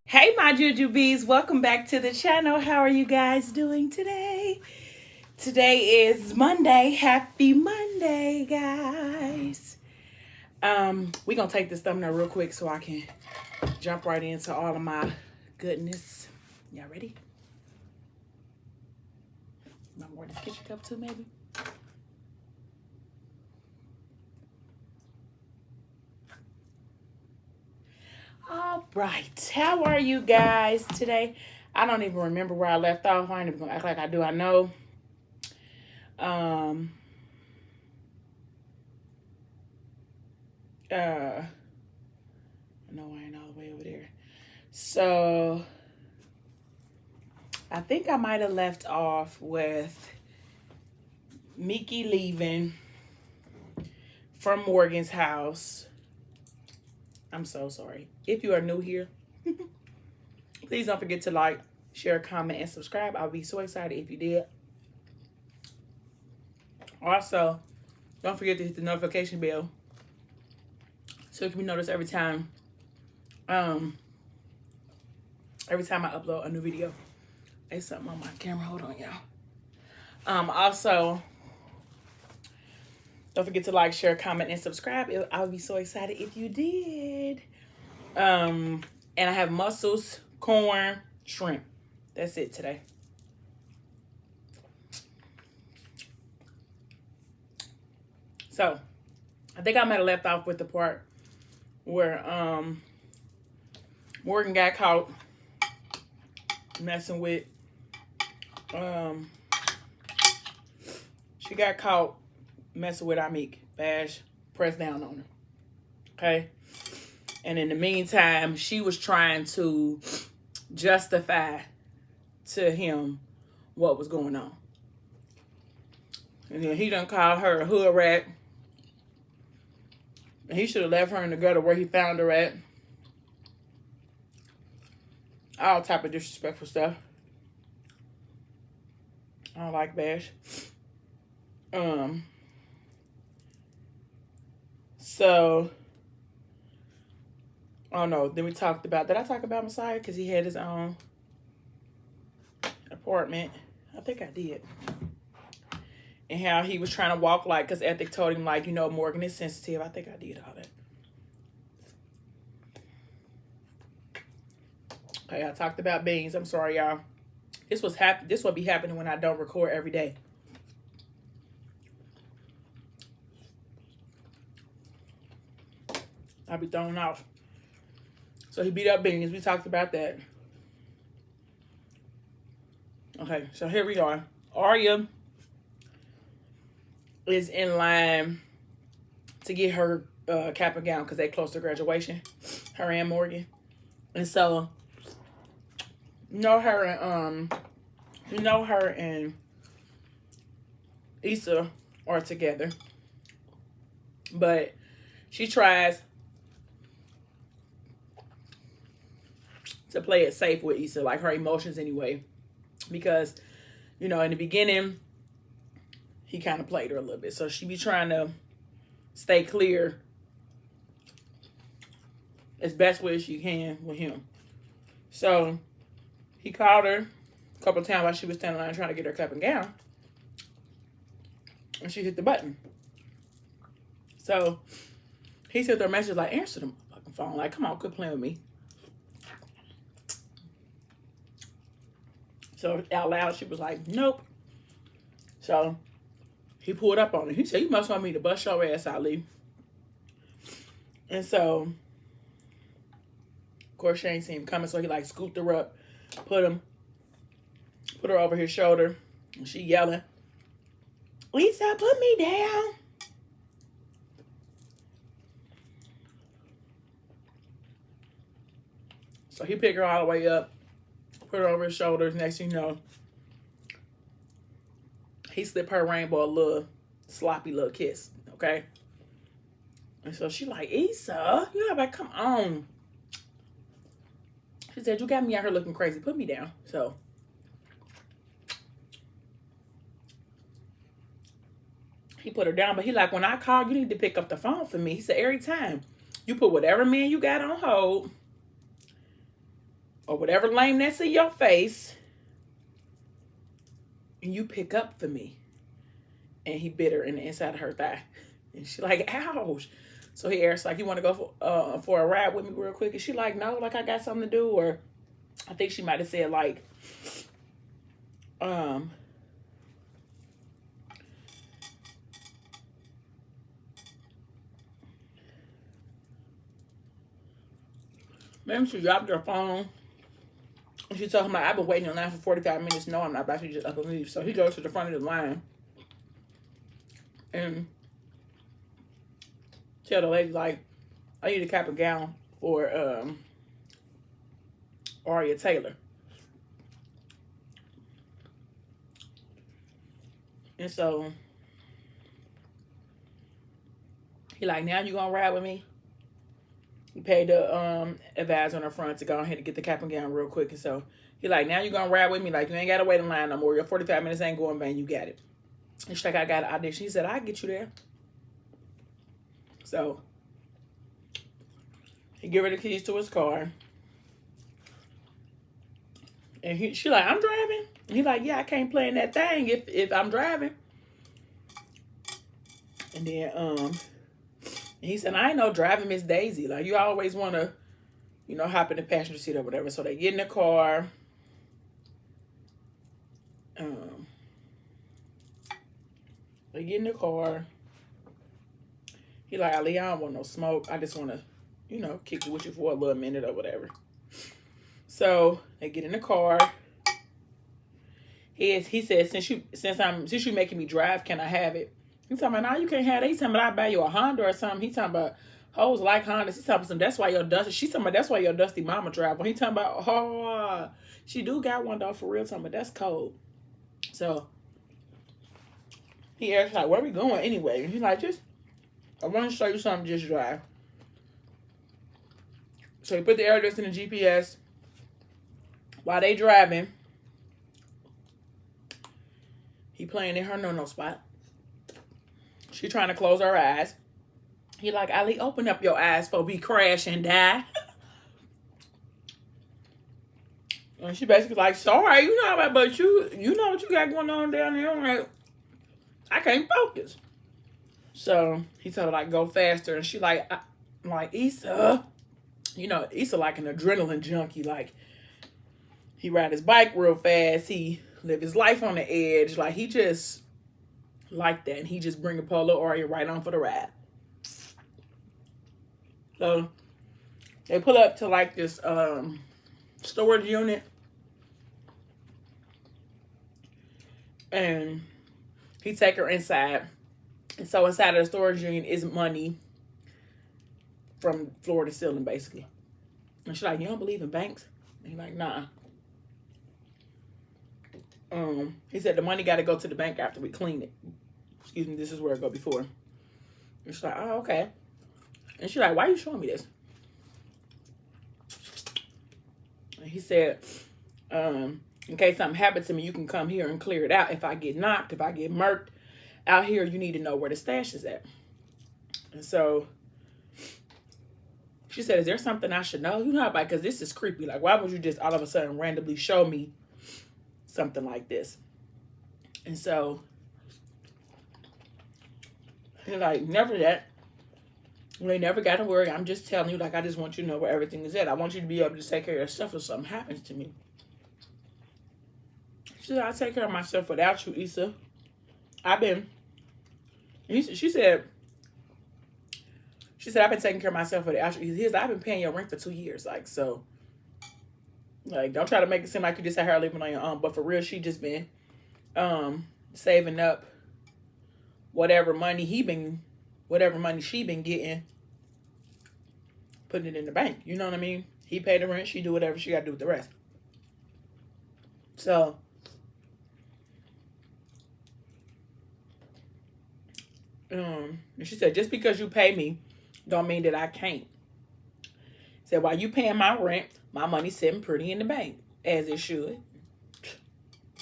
Hey, my Jujubes, welcome back to the channel. How are you guys doing today? Today is Monday. Happy Monday, guys. We're gonna take this thumbnail real quick so I can jump right into all of my goodness. Y'all ready? Want more this kitchen cup too, maybe? All right. How are you guys today? I don't even remember where I left off. I ain't even gonna act like I do. I know. No, I ain't all the way over there. So I think I might have left off with Mickey leaving from Morgan's house. I'm so sorry. If you are new here, please don't forget to like, share, comment, and subscribe. I'll be so excited if you did. Also, don't forget to hit the notification bell so you can be noticed every time I upload a new video. There's something on my camera. Hold on, y'all. Also, don't forget to like, share, comment, and subscribe. I'll be so excited if you did. And I have mussels, corn, shrimp. That's it today. So, I think I might have left off with the part where Morgan got caught messing with she got caught messing with Amik. Bash pressed down on her. Okay? And in the meantime, she was trying to justify to him what was going on. And then he done called her a hood rat. And he should have left her in the gutter where he found her at. All type of disrespectful stuff. I don't like Bash. So, oh no, then we talked about, did I talk about Messiah? Because he had his own apartment. I think I did. And how he was trying to walk like, because Ethic told him like, you know, Morgan is sensitive. I think I did all that. Okay, I talked about beans. I'm sorry, y'all. This will be happening when I don't record every day. I'll be thrown off. So he beat up beans. We talked about that. Okay, so here we are. Arya is in line to get her cap and gown because they close to graduation. Her and Morgan. And so you know her and Issa are together. But she tries to play it safe with Issa, like her emotions anyway. Because, you know, in the beginning, he kind of played her a little bit. So she be trying to stay clear as best way as she can with him. So he called her a couple of times while she was standing around trying to get her cap and gown. And she hit the button. So he sent her a message like, answer the fucking phone. Like, come on, quit playing with me. So out loud, she was like, nope. So he pulled up on her. He said, you must want me to bust your ass out, Lee. And so, of course, she ain't seen him coming. So he like scooped her up, put her over his shoulder. And she yelling, Lisa, put me down. So he picked her all the way up, put her over his shoulders. Next thing you know, he slipped her rainbow a little sloppy little kiss, okay? And so she like, Issa, you gotta come on. She said, you got me out here looking crazy. Put me down. So he put her down, but he like, when I call, you need to pick up the phone for me. He said, every time you put whatever man you got on hold, or whatever lameness in your face, and you pick up for me. And he bit her in the inside of her thigh. And she like, ouch. So he asked, like, you want to go for a ride with me real quick? And she like, no, like, I got something to do. Or I think she might have said, like, maybe she dropped her phone. And she told him, like, I've been waiting in line for 45 minutes. No, I'm not about to just up and leave. So he goes to the front of the line. And tell the lady, like, I need a cap and gown for Aria Taylor. And so he like, now you gonna ride with me? He paid the advisor on the front to go ahead and get the cap and gown real quick. And so he like, now you gonna ride with me? Like, you ain't gotta wait in line no more. Your 45 minutes ain't going vain. You got it. And she's like, I got an audition. He said, I'll get you there. So he give her the keys to his car. And she like, I'm driving? And he like, yeah, I can't play in that thing if I'm driving. And then and he said, I ain't no driving Miss Daisy. Like, you always want to, you know, hop in the passenger seat or whatever. So they get in the car. They get in the car. He like, Ali, I don't want no smoke. I just want to, you know, kick it with you for a little minute or whatever. So they get in the car. He said, since you making me drive, can I have it? He's talking about, no, you can't have it. He's talking about, I buy you a Honda or something. He's talking about hoes like Hondas. He's talking about, that's why your dusty. She's talking about, that's why your dusty mama drive. But he talking about, oh, she do got one though for real. Talking about, that's cold. So he asked like, where we going anyway? And he's like, I want to show you something. Just drive. So he put the address in the GPS. While they driving, he playing in her no spot. She trying to close her eyes. He like, Ali, open up your eyes for we crash and die. And she basically like, sorry, you know, but you know what you got going on down there. I'm like, I can't focus. So he told her like, go faster. And she like, I'm like, Issa. You know, Issa like an adrenaline junkie. Like, he ride his bike real fast. He live his life on the edge. Like, he just like that. And he just bring a Polo Aria right on for the ride. So they pull up to like this storage unit. And he take her inside. And so inside of the storage unit is money from floor to ceiling, basically. And she's like, you don't believe in banks? And he's like, nah. He said the money got to go to the bank after we clean it. Excuse me, this is where it go before. And she's like, oh, okay. And she's like, why are you showing me this? And he said, in case something happens to me, you can come here and clear it out. If I get knocked, if I get murked out here, you need to know where the stash is at. And so she said, is there something I should know? You know, like, because this is creepy. Like, why would you just all of a sudden randomly show me something like this? And so he's like, never that. You ain't never got to worry. I'm just telling you, like, I just want you to know where everything is at. I want you to be able to take care of yourself if something happens to me. She said, I'll take care of myself without you, Issa. She said, I've been taking care of myself without you. He said, I've been paying your rent for 2 years. Like, so, like, don't try to make it seem like you just had her living on your own. But for real, she just been saving up whatever money she been getting, putting it in the bank. You know what I mean? He paid the rent. She do whatever she got to do with the rest. So, and she said, just because you pay me don't mean that I can't. Said, while you paying my rent, my money's sitting pretty in the bank, as it should.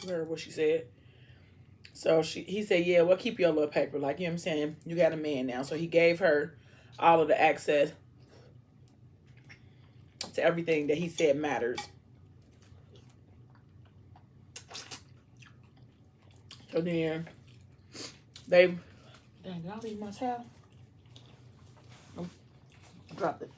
You heard what she said. So he said, yeah, well, keep your little paper. Like, you know what I'm saying? You got a man now. So he gave her all of the access to everything that he said matters So then they, dang, did I leave my towel? Oh, I dropped it.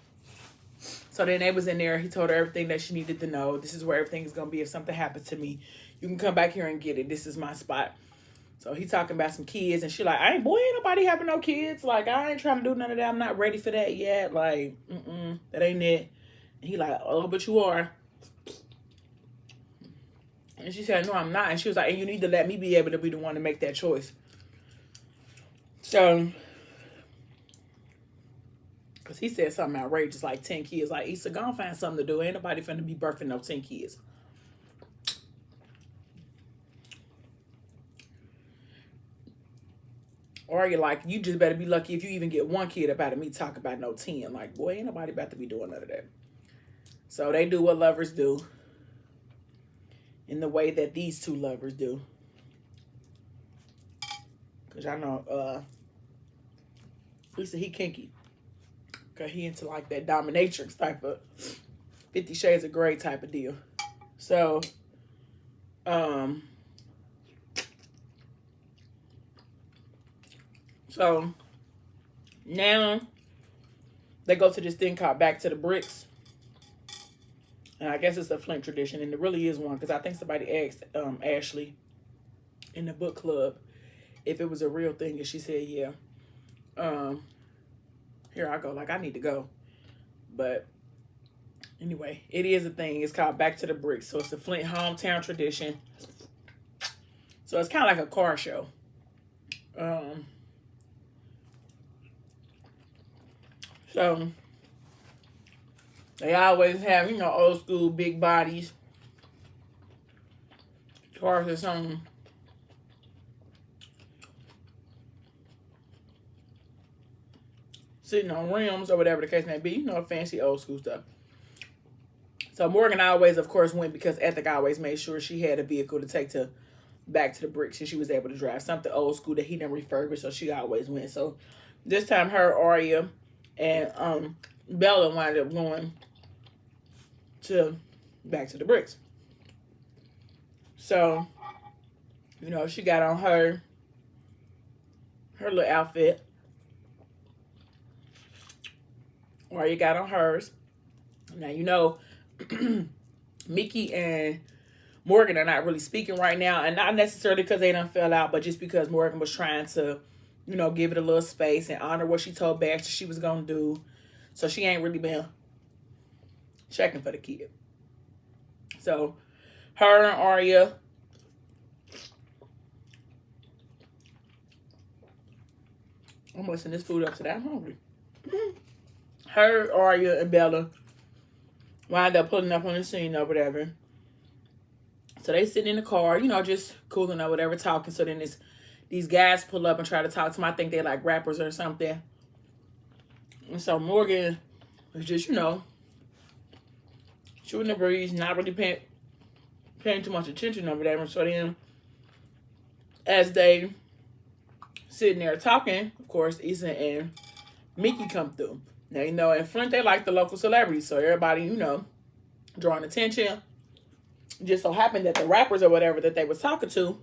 So then they was in there. He told her everything that she needed to know. This is where everything is going to be. If something happens to me, you can come back here and get it. This is my spot. So he talking about some kids. And she like, ain't nobody having no kids. Like, I ain't trying to do none of that. I'm not ready for that yet. Like, that ain't it. And he like, oh, but you are. And she said, no, I'm not. And she was like, and you need to let me be able to be the one to make that choice. So, because he said something outrageous, like 10 kids. Like, Issa, go and find something to do. Ain't nobody finna be birthing no 10 kids. Or you're like, you just better be lucky if you even get one kid up out of me talk about no 10. Like, boy, ain't nobody about to be doing none of that. So they do what lovers do. In the way that these two lovers do. Because I know, Lisa, he kinky. Because he into like that dominatrix type of 50 Shades of Grey type of deal. So, now they go to this thing called Back to the Bricks. And I guess it's a Flint tradition, and it really is one, because I think somebody asked Ashley in the book club if it was a real thing, and she said, yeah. Here I go, like I need to go. But anyway, it is a thing. It's called Back to the Bricks. So it's a Flint hometown tradition. So it's kind of like a car show. So they always have, you know, old school big bodies. Cars or something. Sitting on rims or whatever the case may be. You know, fancy old school stuff. So Morgan always, of course, went because Ethic always made sure she had a vehicle to take to Back to the Bricks. And she was able to drive something old school that he didn't refurbish. So she always went. So this time her, Aria, and Bella wound up going to Back to the Bricks. So, you know, she got on her little outfit. Aria got on hers. Now, you know, Mickey and Morgan are not really speaking right now. And not necessarily because they done fell out, but just because Morgan was trying to, you know, give it a little space and honor what she told Baxter she was going to do. So she ain't really been checking for the kid. So her and Aria, I'm messing this food up today. I'm hungry. Her, Aria, and Bella wind up pulling up on the scene or whatever. So they sitting in the car, you know, just cooling or whatever, talking. So then these guys pull up and try to talk to them. I think they're like rappers or something. And so Morgan was just, you know, shooting the breeze, not really paying too much attention over there. And so then, as they sitting there talking, of course, Issa and Mickey come through. Now, you know, in Flint, they like the local celebrities. So everybody, you know, drawing attention. Just so happened that the rappers or whatever that they was talking to,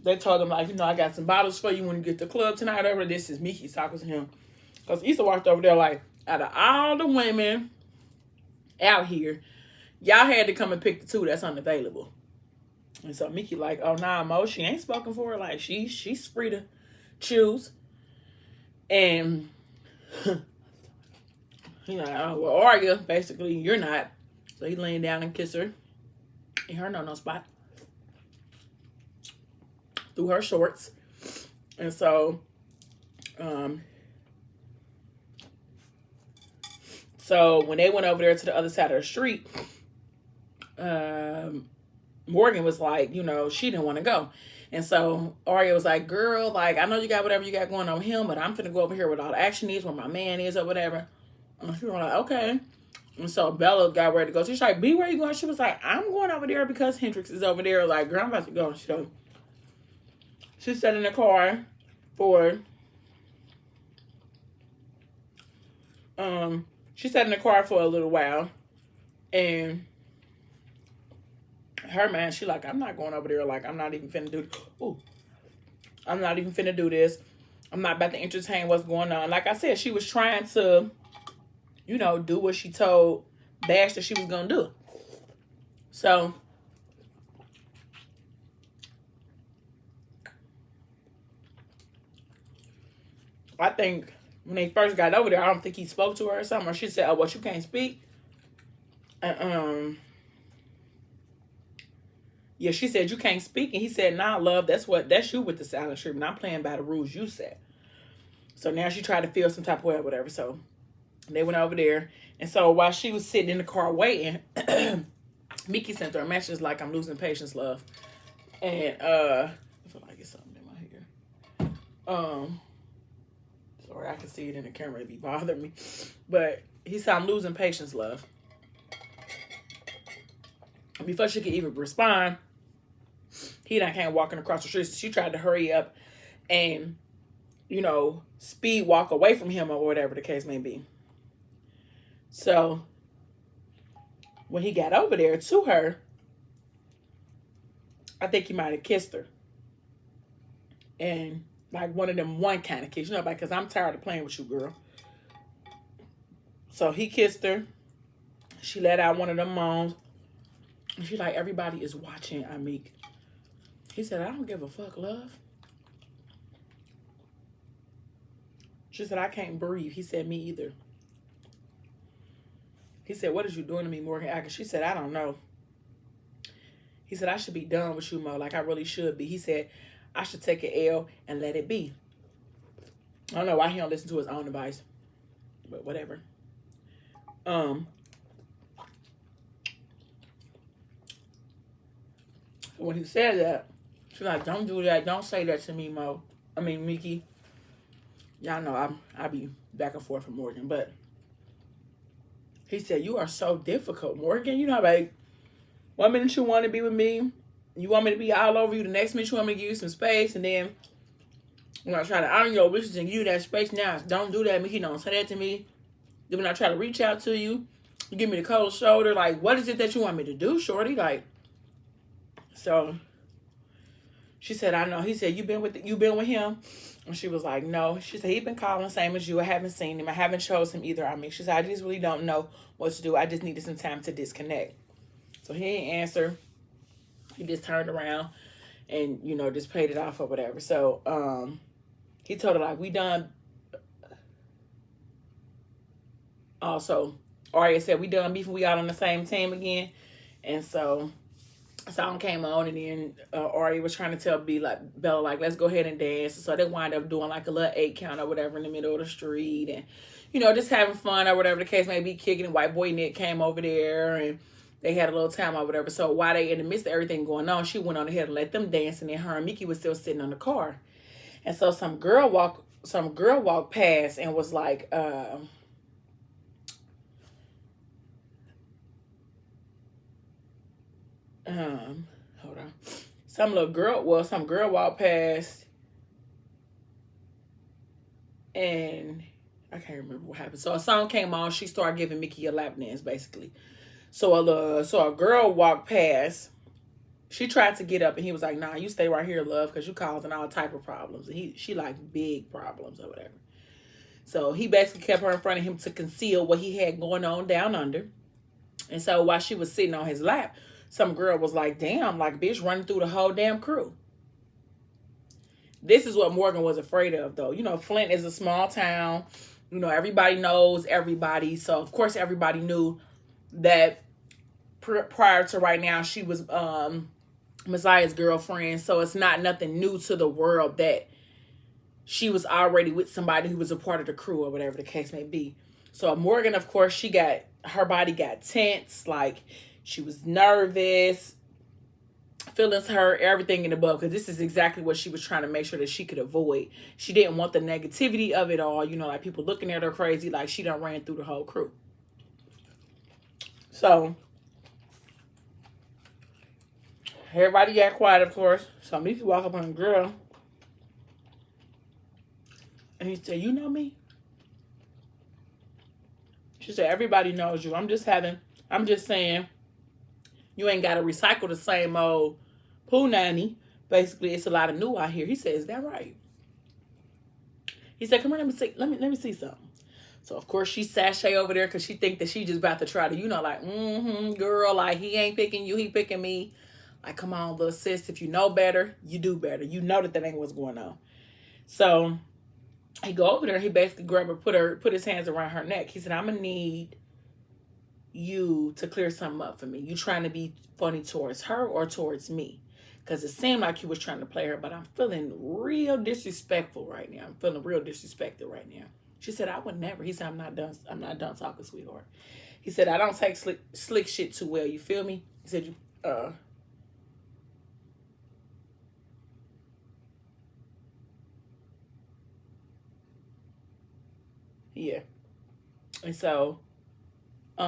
they told them, like, you know, I got some bottles for you when you get to the club tonight. Over this is Mickey talking to him. Because Issa walked over there like, out of all the women out here, y'all had to come and pick the two that's unavailable. And so Mickey like, oh, nah, Mo, she ain't spoken for her. Like, she's free to choose. And, you know, well, Aria, basically, you're not. So he laying down and kiss her in her no spot. Through her shorts. And so, so when they went over there to the other side of the street, Morgan was like, you know, she didn't want to go. And so Aria was like, girl, like, I know you got whatever you got going on with him, but I'm finna go over here where all the action is, where my man is or whatever. And she was like, okay. And so Bella got ready to go. She's like, B, where you going? She was like, I'm going over there because Hendrix is over there. Like, girl, I'm about to go. So she sat in the car for, she sat in the car for a little while. And her man, she like, I'm not going over there. Like, I'm not even finna do. Ooh, I'm not even finna do this. I'm not about to entertain what's going on. Like I said, she was trying to, you know, do what she told Bash that she was gonna do. So I think when they first got over there, I don't think he spoke to her or something. Or she said, "Oh, well, you can't speak." And yeah, she said you can't speak, and he said, "Nah, love, that's you with the silent treatment. I'm playing by the rules you set." So now she tried to feel some type of way or whatever. So they went over there, and so while she was sitting in the car waiting, Mickey sent her a message like, "I'm losing patience, love," and I feel like it's something in my hair. Sorry, I can see it in the camera. It be bothering me, but he said, "I'm losing patience, love." And before she could even respond, he done came walking across the street. So she tried to hurry up and, you know, speed walk away from him or whatever the case may be. So when he got over there to her, I think he might have kissed her. And like one of them one kind of kiss, you know, because I'm tired of playing with you, girl. So he kissed her. She let out one of them moans. And she's like, everybody is watching Amik. He said, I don't give a fuck, love. She said, I can't breathe. He said, me either. He said, what is you doing to me, Morgan? She said, I don't know. He said, I should be done with you, Mo. Like, I really should be. He said, I should take an L and let it be. I don't know why he don't listen to his own advice. But whatever. When he said that, she's like, don't do that. Don't say that to me, Mo. I mean, Mickey. Y'all know I be back and forth from Morgan. But he said, you are so difficult, Morgan. You know, like, one minute you want to be with me. You want me to be all over you. The next minute you want me to give you some space. And then when I try to honor your wishes and give you that space, now don't do that. Mickey, don't say that to me. Then when I try to reach out to you, you give me the cold shoulder. Like, what is it that you want me to do, shorty? Like, so she said, I know. He said, you been with him? And she was like, no. She said, he been calling same as you. I haven't seen him. I haven't chose him either. I mean, she said, I just really don't know what to do. I just needed some time to disconnect. So he didn't answer. He just turned around and, you know, just played it off or whatever. So he told her, like, we done. Also, Aria said, we done beefing. We all on the same team again. And so song came on, and then Aria was trying to tell Bella, like, let's go ahead and dance. So they wind up doing like a little 8 count or whatever in the middle of the street, and, you know, just having fun or whatever the case may be, kicking. And White Boy Nick came over there, and they had a little time or whatever. So while they in the midst of everything going on, she went on ahead and let them dance, and then her and Mickey was still sitting on the car. And so some girl walked past and was like, hold on. Some girl walked past, and I can't remember what happened. So a song came on. She started giving Mickey a lap dance, basically. So a girl walked past. She tried to get up, and he was like, nah, you stay right here, love, because you causing all type of problems. And she like big problems or whatever. So he basically kept her in front of him to conceal what he had going on down under. And so while she was sitting on his lap, some girl was like, damn, like, bitch, running through the whole damn crew. This is what Morgan was afraid of, though. You know, Flint is a small town. You know, everybody knows everybody. So, of course, everybody knew that prior to right now, she was Messiah's girlfriend. So it's not nothing new to the world that she was already with somebody who was a part of the crew or whatever the case may be. So Morgan, of course, her body got tense. Like, she was nervous, feelings hurt, everything in the above, because this is exactly what she was trying to make sure that she could avoid. She didn't want the negativity of it all, you know, like people looking at her crazy, like she done ran through the whole crew. So everybody got quiet, of course. So Mickey walk up on the girl, and he said, you know me? She said, everybody knows you. I'm just having I'm just saying, you ain't got to recycle the same old poo nanny. Basically, it's a lot of new out here. He said, is that right? He said, come here, let me see, let me see something. So of course she sashay over there because she think that she just about to try to, like, girl, like he ain't picking you, he picking me. Like, come on, little sis, if you know better, you do better. You know that ain't what's going on. So he go over there, he basically grab her, put his hands around her neck. He said, I'm gonna need you to clear something up for me. You trying to be funny towards her or towards me? Because it seemed like you was trying to play her, but I'm feeling real disrespectful right now. I'm feeling real disrespected right now. She said, I would never. He said, I'm not done talking, sweetheart. He said, I don't take slick shit too well. You feel me? He said, yeah. And so,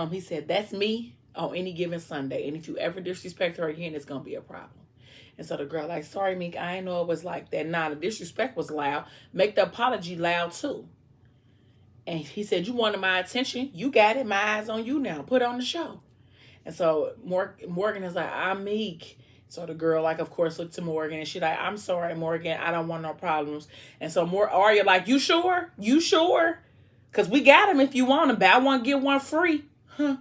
he said, that's me on any given Sunday. And if you ever disrespect her again, it's going to be a problem. And so the girl like, sorry, Meek, I didn't know it was like that. Nah, the disrespect was loud. Make the apology loud, too. And he said, you wanted my attention. You got it. My eyes on you now. Put on the show. And so Morgan is like, I'm Meek. So the girl, like, of course, looked to Morgan. And she's like, I'm sorry, Morgan. I don't want no problems. And so Arya like, you sure? You sure? Because we got him if you want him. Buy one, get one free. Huh.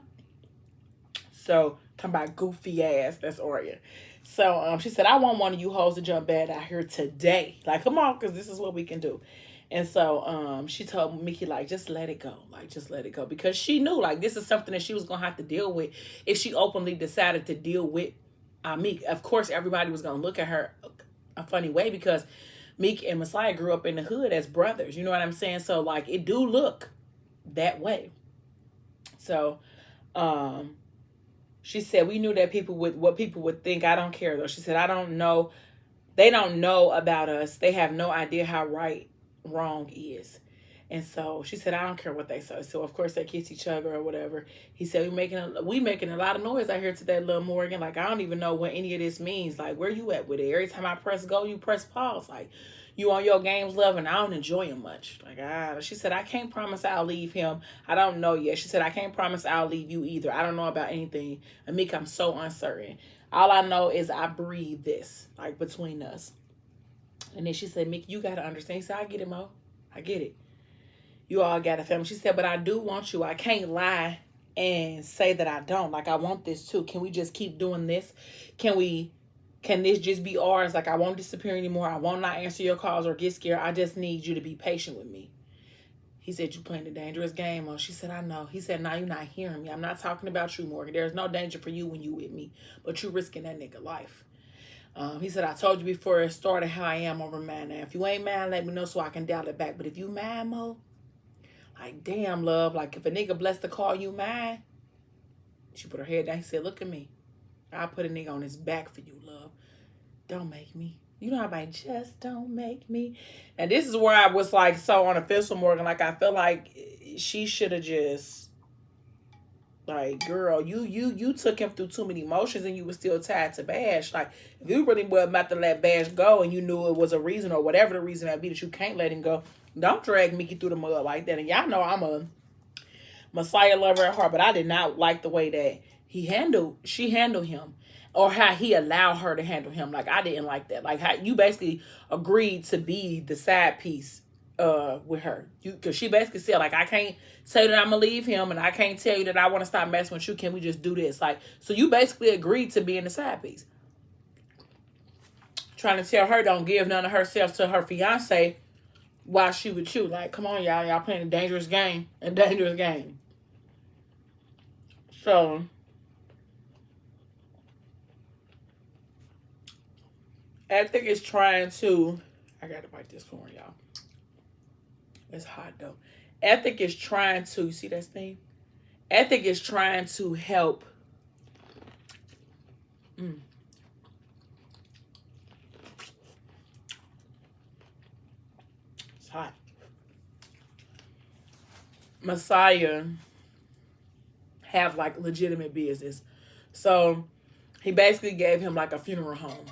So, come by goofy ass. That's Arya. So, she said, I want one of you hoes to jump bad out here today. Like, come on, because this is what we can do. And so she told Mickey, like, just let it go. Like, just let it go. Because she knew, like, this is something that she was going to have to deal with if she openly decided to deal with Meek. Of course, everybody was going to look at her a funny way because Meek and Messiah grew up in the hood as brothers. You know what I'm saying? So, like, it do look that way. So, she said, we knew that what people would think. I don't care, though. She said, I don't know. They don't know about us. They have no idea how wrong is. And so she said, I don't care what they say. So of course they kiss each other or whatever. He said, we making a lot of noise out here today, little Morgan. Like, I don't even know what any of this means. Like, where you at with it? Every time I press go, you press pause. Like, you on your games, love, and I don't enjoy him much. Like, she said, I can't promise I'll leave him. I don't know yet. She said, I can't promise I'll leave you either. I don't know about anything. Amik, I'm so uncertain. All I know is I breathe this, like, between us. And then she said, Mick, you got to understand. He said, I get it, Mo. I get it. You all got a family. She said, but I do want you. I can't lie and say that I don't. Like, I want this too. Can we just keep doing this? Can this just be ours? Like, I won't disappear anymore. I won't not answer your calls or get scared. I just need you to be patient with me. He said, you playing a dangerous game, Mo. She said, I know. He said, no, you're not hearing me. I'm not talking about you, Morgan. There's no danger for you when you with me. But you risking that nigga life. He said, I told you before it started how I am over mad now. If you ain't mad, let me know so I can dial it back. But if you mad, Mo, like, damn, love. Like, if a nigga blessed to call you mad, she put her head down. He said, look at me. I'll put a nigga on his back for you, love. Don't make me. You know how I just don't make me. And this is where I was, like, so on a fence with Morgan. Like, I feel like she should have just, like, girl, you took him through too many emotions and you were still tied to Bash. Like, if you really were about to let Bash go and you knew it was a reason or whatever the reason might be that you can't let him go, don't drag Mickey through the mud like that. And y'all know I'm a Messiah lover at heart, but I did not like the way that she handled him or how he allowed her to handle him. Like, I didn't like that. Like, how you basically agreed to be the side piece with her, because she basically said, like, I can't say that I'm gonna leave him and I can't tell you that I want to stop messing with you. Can we just do this? Like, so you basically agreed to being the side piece, trying to tell her don't give none of herself to her fiance while she with you. Like, come on, y'all playing a dangerous game. So Ethic is trying to, I gotta bite this corn, y'all. It's hot though. Ethic is trying to, you see that thing? Ethic is trying to help. It's hot. Messiah have, like, legitimate business. So he basically gave him, like, a funeral home.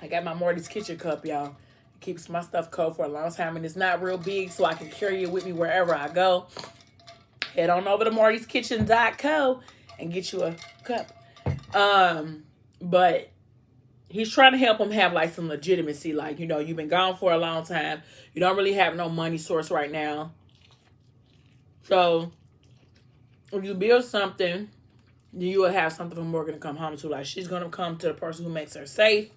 I got my Morty's Kitchen cup, y'all. It keeps my stuff cold for a long time, and it's not real big, so I can carry it with me wherever I go. head on over to Marty'sKitchen.co and get you a cup. But he's trying to help him have like some legitimacy. Like, you know, you've been gone for a long time. You don't really have no money source right now. So if you build something, then you will have something for Morgan to come home to. Like, she's going to come to the person who makes her safe.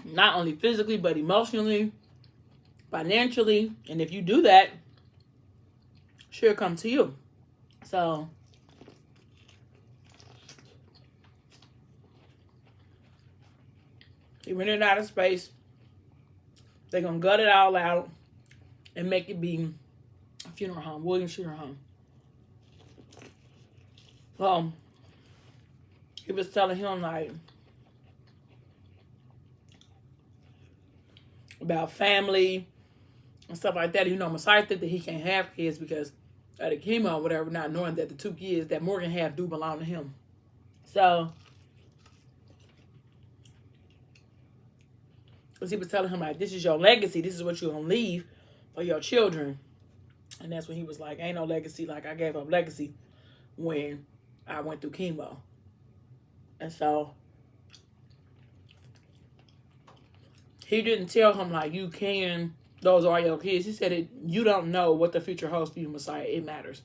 Not only physically, but emotionally, financially. And if you do that, she'll come to you. So he rented out of space. They're going to gut it all out and make it be a funeral home, Williams Funeral Home. Well, he was telling him, like, about family and stuff like that. You know, Messiah think that he can't have kids because of the chemo or whatever, not knowing that the 2 kids that Morgan have do belong to him. So, because he was telling him, like, this is your legacy. This is what you're going to leave for your children. And that's when he was like, ain't no legacy. Like, I gave up legacy when I went through chemo. And so he didn't tell him, like, you can, those are your kids. He said, you don't know what the future holds for you, Messiah. It matters.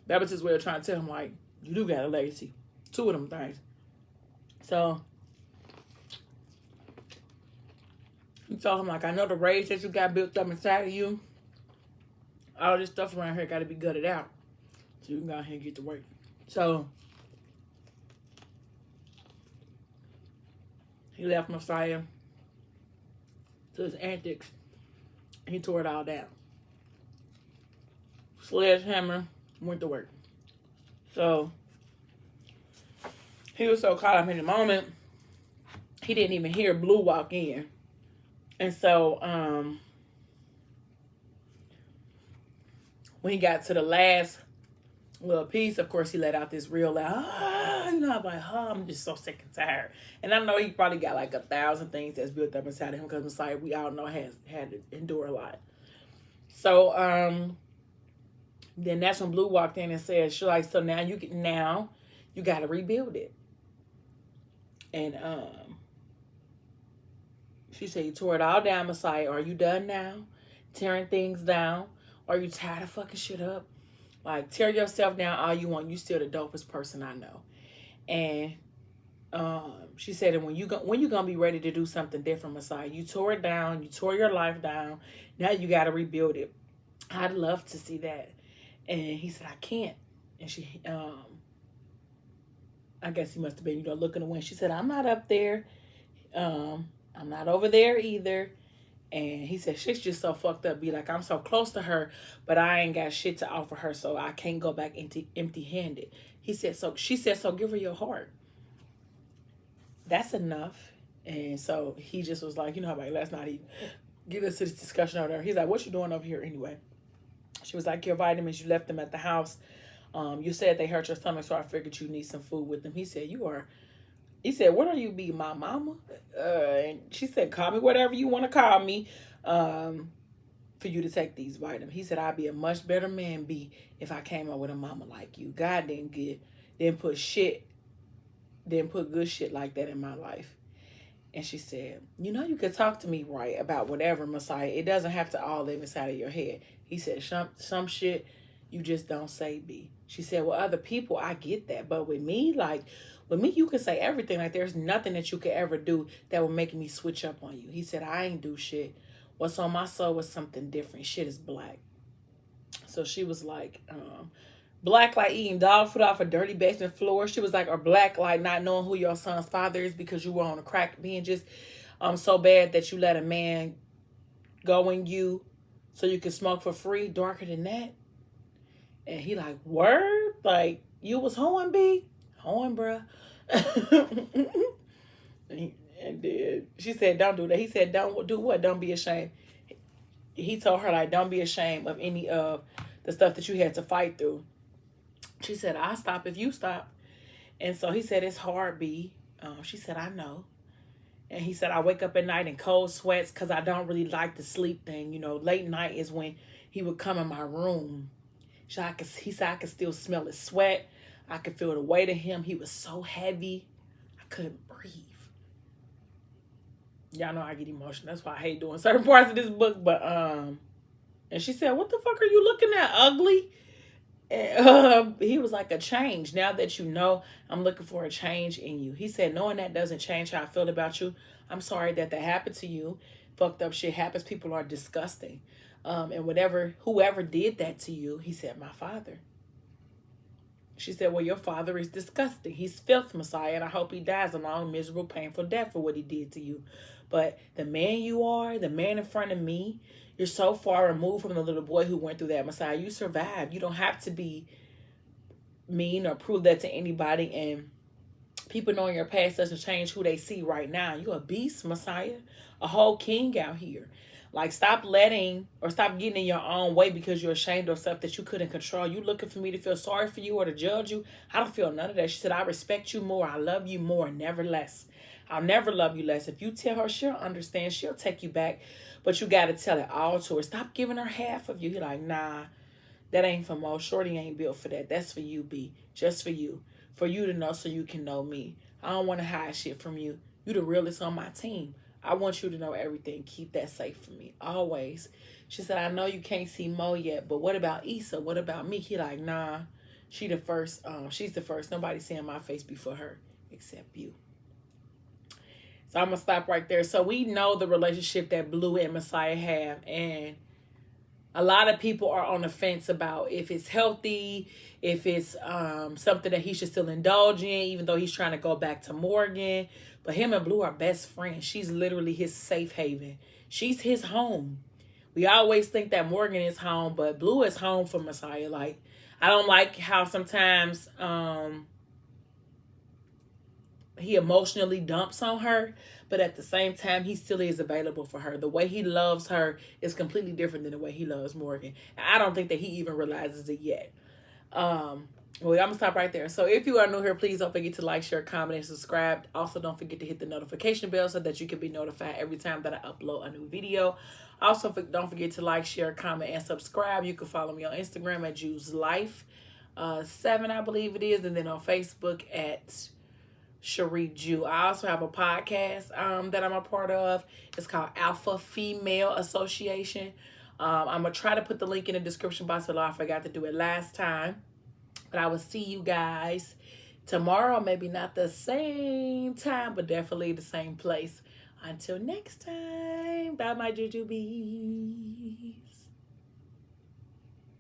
That was his way of trying to tell him, like, you do got a legacy. 2 of them things. So he told him, like, I know the rage that you got built up inside of you. All this stuff around here got to be gutted out. So you can go ahead and get to work. So he left Messiah to his antics. He tore it all down. Sledgehammer, went to work. So he was so caught up in the moment, he didn't even hear Blue walk in. And so when he got to the last little piece, of course, he let out this real loud, you know, I'm like, oh, I'm just so sick and tired. And I know he probably got like 1,000 things that's built up inside of him, because Messiah, we all know, has had to endure a lot. So then that's when Blue walked in and said, "She's like, so now you got to rebuild it." And she said, "You tore it all down, Messiah. Are you done now? Tearing things down? Are you tired of fucking shit up? Like, tear yourself down all you want. You still the dopest person I know." And she said, "And when you gonna be ready to do something different, Messiah? You tore it down. You tore your life down. Now you got to rebuild it. I'd love to see that." And he said, "I can't." And she, I guess he must have been, you know, looking away. She said, "I'm not up there. I'm not over there either." And he said, "Shit's just so fucked up. Be like, I'm so close to her, but I ain't got shit to offer her, so I can't go back empty-handed." He said, she said, "So give her your heart." That's enough. And so he just was like, you know, like last night he get us to this discussion over there. He's like, "What you doing over here anyway?" She was like, "Your vitamins, you left them at the house. You said they hurt your stomach, so I figured you need some food with them." He said, he said, "What are you, be my mama?" And she said, "Call me whatever you want to call me for you to take these vitamins." He said, "I'd be a much better man, B, if I came up with a mama like you. God didn't put good shit like that in my life." And she said, "You know, you could talk to me right about whatever, Messiah. It doesn't have to all live inside of your head." He said, some shit you just don't say, B." She said, "Well, other people, I get that. But with me, you can say everything. Like, there's nothing that you could ever do that would make me switch up on you." He said, "I ain't do shit. What's on my soul was something different. Shit is black." So she was like, black like eating dog food off a dirty basement floor. She was like, or black like not knowing who your son's father is because you were on a crack being just so bad that you let a man go in you so you can smoke for free. Darker than that. And he like, word? Like, you was hoeing, B? Hoeing, bruh. And then she said, "Don't do that." He said, "Don't do what? Don't be ashamed." He told her, like, don't be ashamed of any of the stuff that you had to fight through. She said, "I'll stop if you stop." And so he said, "It's hard, B." She said, "I know." And he said, I wake up at night in cold sweats because I don't really like the sleep thing. You know, late night is when he would come in my room. So he said, I could still smell his sweat. I could feel the weight of him. He was so heavy. I couldn't breathe. Y'all know I get emotional. That's why I hate doing certain parts of this book. But, and she said, what the fuck are you looking at, ugly? And, he was like, a change. Now that you know, I'm looking for a change in you. He said, knowing that doesn't change how I feel about you. I'm sorry that happened to you. Fucked up shit happens. People are disgusting. And whoever did that to you, he said, my father. She said, well, your father is disgusting. He's filth, Messiah, and I hope he dies a long, miserable, painful death for what he did to you. But the man you are, the man in front of me, you're so far removed from the little boy who went through that, Messiah. You survived. You don't have to be mean or prove that to anybody. And people knowing your past doesn't change who they see right now. You're a beast, Messiah. A whole king out here. Like, stop getting in your own way because you're ashamed of stuff that you couldn't control. You looking for me to feel sorry for you or to judge you? I don't feel none of that. She said, I respect you more. I love you more, never less. I'll never love you less. If you tell her, she'll understand. She'll take you back. But you got to tell it all to her. Stop giving her half of you. You're like, nah, that ain't for Mo. Shorty ain't built for that. That's for you, B. Just for you. For you to know so you can know me. I don't want to hide shit from you. You the realest on my team. I want you to know everything. Keep that safe for me. Always. She said, I know you can't see Mo yet, but what about Issa? What about me? He like, nah, she's the first. Nobody's seeing my face before her except you. So I'm going to stop right there. So we know the relationship that Blue and Messiah have. And a lot of people are on the fence about if it's healthy, if it's something that he should still indulge in, even though he's trying to go back to Morgan. But him and Blue are best friends. She's literally his safe haven. She's his home. We always think that Morgan is home, but Blue is home for Messiah. Like, I don't like how sometimes he emotionally dumps on her, but at the same time, he still is available for her. The way he loves her is completely different than the way he loves Morgan. I don't think that he even realizes it yet. Well, I'm going to stop right there. So if you are new here, please don't forget to like, share, comment, and subscribe. Also, don't forget to hit the notification bell so that you can be notified every time that I upload a new video. Also, don't forget to like, share, comment, and subscribe. You can follow me on Instagram at JewsLife7, I believe it is. And then on Facebook at Cherie Jew. I also have a podcast that I'm a part of. It's called Alpha Female Association. I'm going to try to put the link in the description box below. I forgot to do it last time. But I will see you guys tomorrow. Maybe not the same time, but definitely the same place. Until next time. Bye, my jujubes.